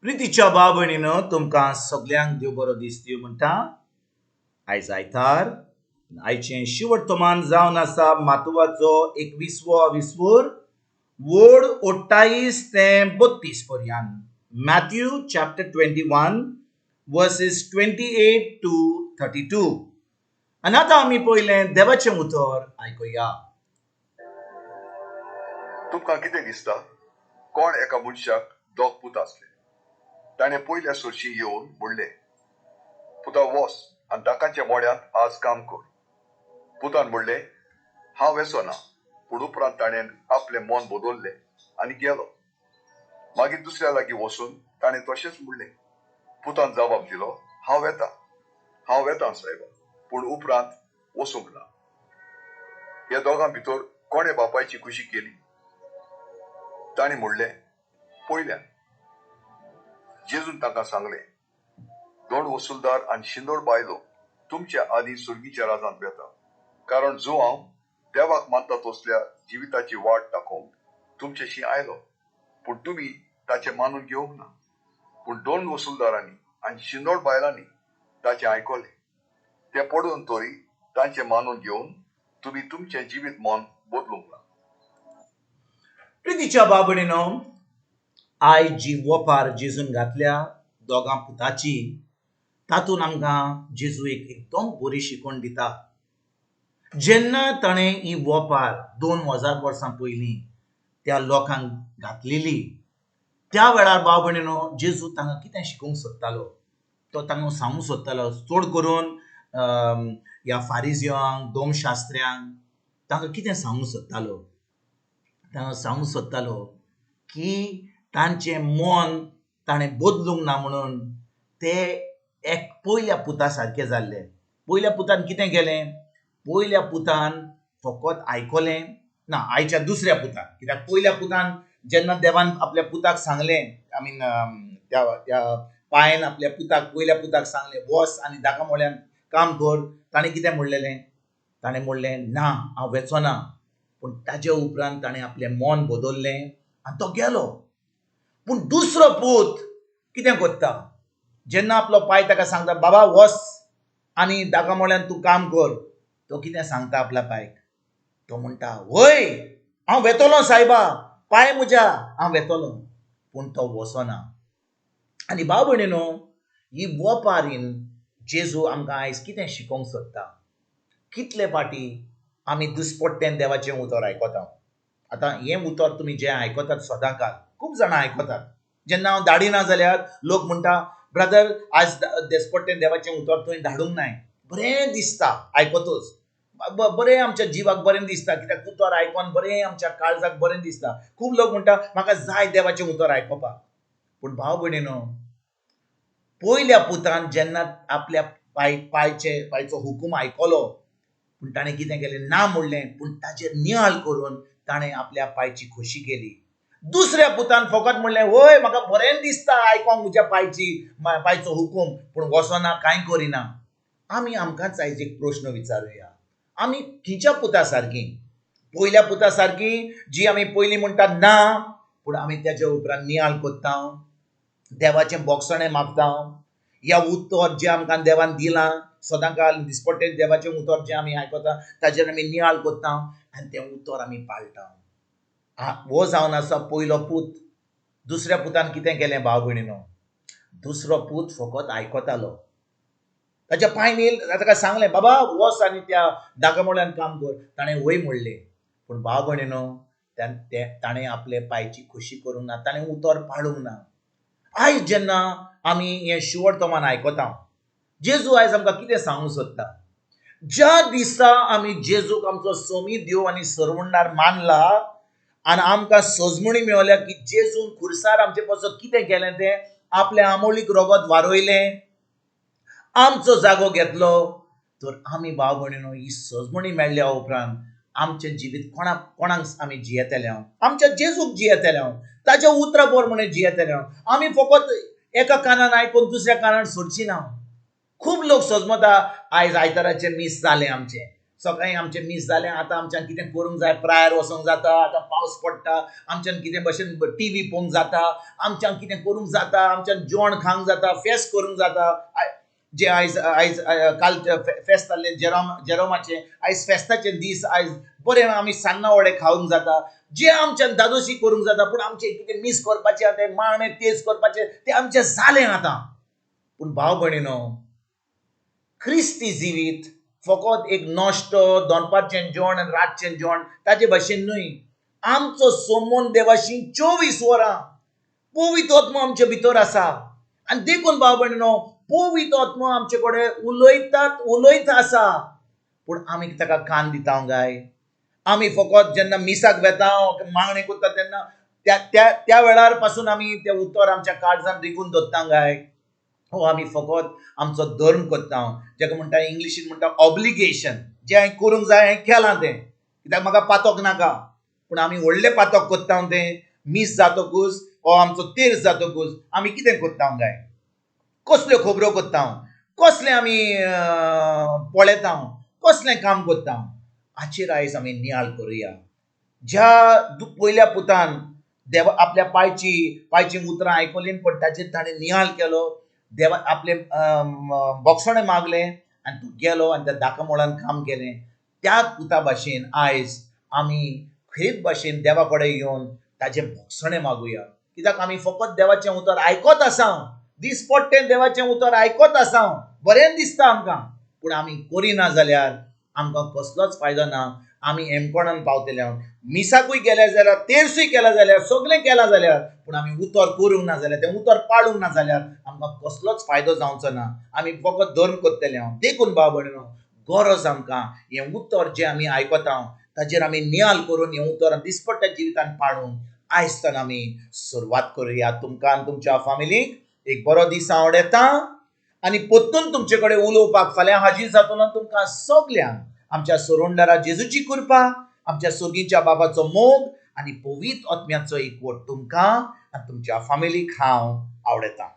प्रितीच्या बाबणीनो तुमकां सगळ्यांक देव बरो दीस दिवं म्हणटा. आयज आयतार आयचें शिवर्थमान जावन आसा मातुवाचो 21वो विसवूर वोड 28 ते 32 पर्यंत. Mathew chapter 21 verses 28 to 32. आनी आतां आमी पयलें देवाचें उतर आयकुया. तुमकां कितें दिसता? कोण एका मनशाक दोग पूत आसले. ताणें पयल्या सुरशी येवन म्हणलें, पुता वच आनी दाकाच्या मोड्यांत आज काम कर. पुतान म्हणलें, हांव येचोना. पूण उपरांत ताणें आपलें मन बदललें आनी गेलो. मागीर दुसऱ्या लागीं वचून ताणें तशेंच म्हणलें. पुतान जबाब दिलो, हांव येता सायबा, पूण उपरांत वचूंक ना. ह्या दोगां भितर कोणें बापायची खुशी केली? ताणें म्हणलें, पयल्यान. जेजून तांकां सांगलें, दोन वसूलदार आनी शिंदोड बायलो तुमच्या आदी सुर्गीच्या राजांत वेता. कारण जो हांव देवाक मानता तसल्या जिविताची वाट दाखोवंक तुमचेशी आयलो, पूण तुमी ताचें मानून घेवंक ना. पूण दोन वसूलदारांनी आनी शिंदोड बायलांनी ताचें आयकलें. ते पडून तरी तांचें मानून घेवन तुमी तुमचें जिवीत मन बदलूंक ना. प्रितीच्या बाबणीनो आयज जी वोपार जेजून घातल्या दोगां पुताची, तातूंत आमकां जेजू एक एकदम बरी शिकवण दिता. जेन्ना ताणें ही वोपार 2000 वर्सां पयलीं त्या लोकांक घातलेली, त्या वेळार बाबणीनो जेजू तांकां कितें शिकोवंक सोदतालो, तो तांकां सांगूंक सोदतालो. चड करून ह्या फारिजियांक, धोमशास्त्र्यांक तांकां कितें सांगूंक सोदतालो? तांकां सांगूंक सोदतालो की तांचें मन ताणें बदलूंक ना म्हणून ते एक पयल्या पुता सारके जाल्ले. पयल्या पुतान कितें केलें? पयल्या पुतान फकत आयकलें ना, आयच्या दुसऱ्या पुतान. कित्याक पयल्या पुतान जेन्ना देवान आपल्या पुताक सांगलें, त्या पायन आपल्या पुताक पयल्या पुताक सांगलें वच आनी दाका मोळ्यान काम कर, ताणें कितें म्हणलेलें? ताणें म्हणलें ना, हांव वेचोना. पूण ताजे उपरांत ताणें आपलें मन बदललें आनी तो गेलो. पूण दुसरो पूत कितें करता? जेन्ना आपलो पाय ताका सांगता बाबा वच आनी दाका मोळ्यान तूं काम कर, तो कितें सांगता आपल्या पायक? तो म्हणटा वय हांव वेतलो सायबा, पाय म्हज्या, हांव वेतलो. पूण तो वचना. आनी भाव भयणीनो, ही वोपारीन जेजू आमकां आयज कितें शिकोवंक सोदता? कितले पाटी आमी दिसपट्टें देवाचें उतर आयकता. आतां हें उतर तुमी जें आयकतात सदांकाळ, खूब जाणां आयकतात. जेन्ना हांव धाडी ना जाल्यार लोक म्हणटा ब्रदर आज दिसपट्टें देवाचें उतर तुवें धाडूंक नाय. बरें दिसता आयकतूच, बरें आमच्या जिवाक बरें दिसता, कित्याक उतर आयकोन बरें आमच्या काळजाक बरें दिसता. खूब लोक म्हणटा म्हाका जाय देवाचें उतर आयकोपाक. पूण भाव भयणीनो, पयल्या पुतान जेन्ना आपल्या पायचो हुकूम आयकलो, पूण ताणें कितें केलें? ना म्हणलें. पूण ताचेर नियाळ करून ताणें आपल्या पायची खोशी केली. दुसऱ्या पुतान फकत म्हणलें वय म्हाका बरें दिसता आयकोंक म्हज्या पायचो हुकूम, पूण वचोना, कांय करिना. आमी आमकांच आयज एक प्रश्न विचारुया, आमी खंयच्या पुता सारकीं? पयल्या पुता सारकीं जी आमी पयलीं म्हणटा ना, पूण आमी तेज्या उपरांत नियाळ कोत्ता, देवाचें बोगसणें मागता, ह्या उतर जें आमकां देवान दिलां सदांकाळ दिसपट्टें देवाचें उतर जें आमी आयकता ताजेर आमी नियाळ कोत्ता आनी तें उतर आमी पाळटा. हो जावन आसा पयलो पूत. दुसऱ्या पुतान कितें केलें भाव भयणीनो? दुसरो पूत फकत आयकतालो. ताच्या पांय नील ताका सांगलें बाबा वच आनी त्या दागा मोळ्यान काम कर, ताणें वय म्हणलें. पूण भाव भयणीनो, ताणें आपले पांयची खोशी करूंक ना, ताणें उतर पाळूंक ना. आयज जेन्ना आमी हें शिवर्थमान आयकता, जेजू आयज आमकां कितें सांगूंक सोदता? ज्या दिसा आमी जेजूक आमचो सोमी देव आनी सरवंडार मानला आनी आमकां सजमणी मेळल्या की जेजून खुर्सार आमचे पासत कितें केलें तें, आपलें आमोलीक रगत वारोयलें, आमचो जागो घेतलो, तर आमी भाव भयणीनो ही सजमणी मेळ्ळ्या उपरांत आमचें जिवीत कोणाक आमी जियेतले? आमच्या जेजूक जियेतले, ताच्या उतरा प्रमाणे जियेतले. आमी फकत एका कानान आयकून दुसऱ्या कानान सोडची ना. खूब लोक सजमता आयज आयताराचें मीस जालें आमचें, सकाळीं आमचें मीस जालें, आतां आमच्यान कितें करूंक जाय, प्रायर वचोंक जाता, आतां पावस पडटा, आमच्यान कितें भशेन टीव्ही पळोवंक जाता, आमच्यान कितें करूंक जाता, आमच्यान जेवण खावंक जाता, फेस्त करूंक जाता. जे आयज आयज काल फेस्त जाल्लें जेरोमाचें, आयज फेस्ताचे दीस, आयज बरें आमी सान्नां वडे खावंक जाता, जे आमच्यान दादोशी करूंक जाता. पूण आमचें कितें मीस करपाचें, तें मांडे तेज करपाचें, तें आमचें जालें आतां. पूण भाव भयणीनो, ख्रिस्ती जिवीत फकत एक नॉश्तो, दनपारचें जेवण आनी रातचें जेवण ताचे भशेन न्हय. आमचो संबंद देवाशी 24 वरां पवित्र आत्मा आमचे भितर आसा. आनी देखून भाव भयणीनो, पवित्र आत्मा आमचे कडेन उलयत आसा. पूण आमी ताका कान दिता काय? आमी फकत जेन्ना मिसाक वेता, मागणें करता तेन्ना त्या वेळार पासून आमी तें उतर आमच्या काळजांत रिगून दवरता काय? हो, आमी फकत आमचो धर्म करता, जेका म्हणटा इंग्लिशीन म्हणटा ऑब्लिगेशन. जें हांवें करूंक जाय हांवें केलां तें, कित्याक म्हाका पातोक नाका. पूण आमी व्हडलें पातोक करता तें मीस जातकूच, हो आमचो तेर जातकूच आमी कितें करता काय? कसल्यो खबरो करता, कसलें आमी पळयता, कसलें काम करता. हाचेर आयज आमी नियाळ करुया. ज्या पयल्या पुतान आपल्या पांयची उतरां आयकलीं, पण ताचेर ताणें नियाळ केलो. देवा आपले बोगसणें मागलें आनी तो गेलो आनी त्या दाका मोळान काम केलें. त्याच पुता भाशेन आयज आमी खरेच भाशेन देवा कडेन येवन ताचें बोगसणें मागुया. कित्याक आमी फकत देवाचें उतर आयकत आसा, दिसपट्टें देवाचें उतर आयकत आसा, बरें दिसता आमकां. पूण आमी करिना जाल्यार आमकां कसलोच फायदो ना. आमी हेमकोणान पावतले. मिसाकूय गेले जाल्यार, तेरसूय केला जाल्यार, सगळें केलां जाल्यार, पूण आमी उतर करूंक ना जाल्यार, तें उतर पाळूंक ना जाल्यार आमकां कसलोच फायदो जावचो ना. आमी फकत धर्म करतले. देखून भाव भयणीनो, गरज आमकां हें उतर जें आमी आयकता ताचेर आमी नियाळ करून हें उतर दिसपट्ट्या जिवितांत पाळून आयजच्यान आमी सुरवात करुया. तुमकां आनी तुमच्या फॅमिलीक एक बरो दीस हांव येता आनी परतून तुमचे कडेन उलोवपाक फाल्यां हाजीर जातलो. तुमकां सगल्यांक आमच्या सोरोंडारा जेजूची कृपा, आमच्या सोगींच्या बाबाचो मोग आनी पवित्र आत्म्याचो एकवट तुमकां आनी तुमच्या फॅमिलीक हांव आवडयतां.